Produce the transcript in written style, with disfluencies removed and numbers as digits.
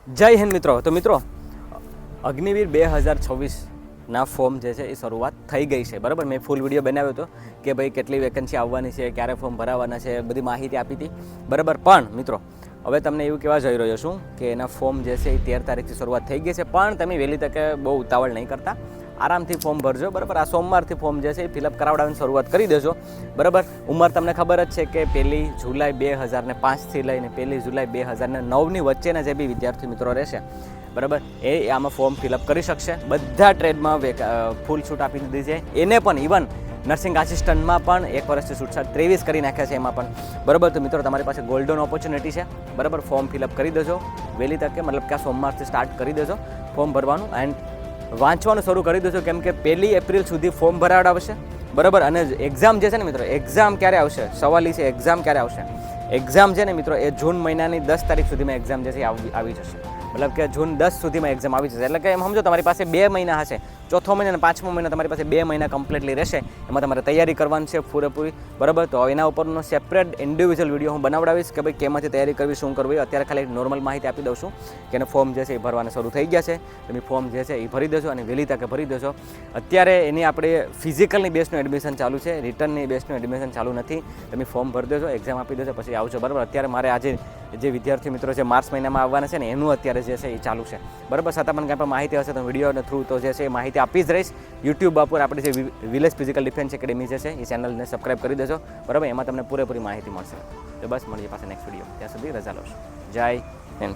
જય હિન્દ મિત્રો. તો મિત્રો, અગ્નિવીર 2026ના ફોર્મ જે છે એ શરૂઆત થઈ ગઈ છે, બરાબર. મેં ફૂલ વિડીયો બનાવ્યો હતો કે ભાઈ કેટલી વેકન્સી આવવાની છે, ક્યારે ફોર્મ ભરાવાના છે, બધી માહિતી આપી હતી, બરાબર. પણ મિત્રો, હવે તમને એવું કહેવા જઈ રહ્યો છું કે એના ફોર્મ જે છે એ 13 તારીખથી શરૂઆત થઈ ગઈ છે, પણ તમે વહેલી તકે બહુ ઉતાવળ નહીં કરતા, આરામથી ફોર્મ ભરજો, બરાબર. આ સોમવારથી ફોર્મ જે છે એ ફિલઅપ કરાવડાવવાની શરૂઆત કરી દેજો, બરાબર. ઉંમર તમને ખબર જ છે કે 1 જુલાઈ 2005થી લઈને 1 જુલાઈ 2009ની વચ્ચેના જે બી વિદ્યાર્થી મિત્રો રહેશે, બરાબર, એ આમાં ફોર્મ ફિલઅપ કરી શકશે. બધા ટ્રેડમાં ફૂલ છૂટ આપી દીધી છે. એને પણ ઇવન નર્સિંગ આસિસ્ટન્ટમાં પણ 1 વર્ષથી છૂટછાટ 23 કરી નાખ્યા છે એમાં પણ, બરાબર. તો મિત્રો, તમારી પાસે ગોલ્ડન ઓપોર્ચ્યુનિટી છે, બરાબર. ફોર્મ ફિલઅપ કરી દેજો વહેલી તકે, મતલબ કે આ સોમવારથી સ્ટાર્ટ કરી દેજો ફોર્મ ભરવાનું એન્ડ વાંચવાનું શરૂ કરી દેજો, કેમ કે 1 એપ્રિલ સુધી ફોર્મ ભરાવડાવશે, બરાબર. અને એક્ઝામ જે છે ને મિત્રો, એક્ઝામ ક્યારે આવશે સવાલ એ છે, એક્ઝામ ક્યારે આવશે. એક્ઝામ છે ને મિત્રો, એ જૂન મહિનાની 10 તારીખ સુધીમાં એક્ઝામ જે છે આવી જશે, મતલબ કે જૂન 10 સુધીમાં એક્ઝામ આવી જશે. એટલે કે એમ સમજો તમારી પાસે 2 મહિના હશે, ચોથો મહિના અને 5મો મહિનો તમારી પાસે 2 મહિના કમ્પ્લીટલી રહેશે. એમાં તમારે તૈયારી કરવાની છે પૂરેપૂરી, બરાબર. તો એના ઉપરનો સેપરેટ ઇન્ડિવિજ્યુઅલ વિડીયો હું બનાવડાવીશ કે ભાઈ કેમાંથી તૈયારી કરવી, શું કરવી. અત્યારે ખાલી નોર્મલ માહિતી આપી દઉં છું કે એને ફોર્મ જે છે એ ભરવાના શરૂ થઈ ગયા છે. તમે ફોર્મ જે છે એ ભરી દેજો અને વહેલી તકે ભરી દેજો. અત્યારે એની આપણે ફિઝિકલની બેસનું એડમિશન ચાલુ છે, રિટર્નની બેસનું એડમિશન ચાલુ નથી. તમે ફોર્મ ભરી દેજો, એક્ઝામ આપી દેજો, પછી આવજો, બરાબર. અત્યારે મારે આજે જે વિદ્યાર્થી મિત્રો છે માર્ચ મહિનામાં આવવાના છે ને, એનું અત્યારે જે છે એ ચાલુ છે, બરાબર. છતાં પણ કાંઈ પણ માહિતી હશે તો વિડીયોના થ્રુ તો જે છે એ માહિતી આપી જ રહીશ. યુટ્યુબ ઉપર આપણે જે વિલેજ ફિઝિકલ ડિફેન્સ એકેડમી જે છે એ ચેનલને સબસ્ક્રાઈબ કરી દેજો, બરાબર. એમાં તમને પૂરેપૂરી માહિતી મળશે. તો બસ મળીએ પાછા નેક્સ્ટ વિડીયો. ત્યાં સુધી રજા લો. જય હિન્દ.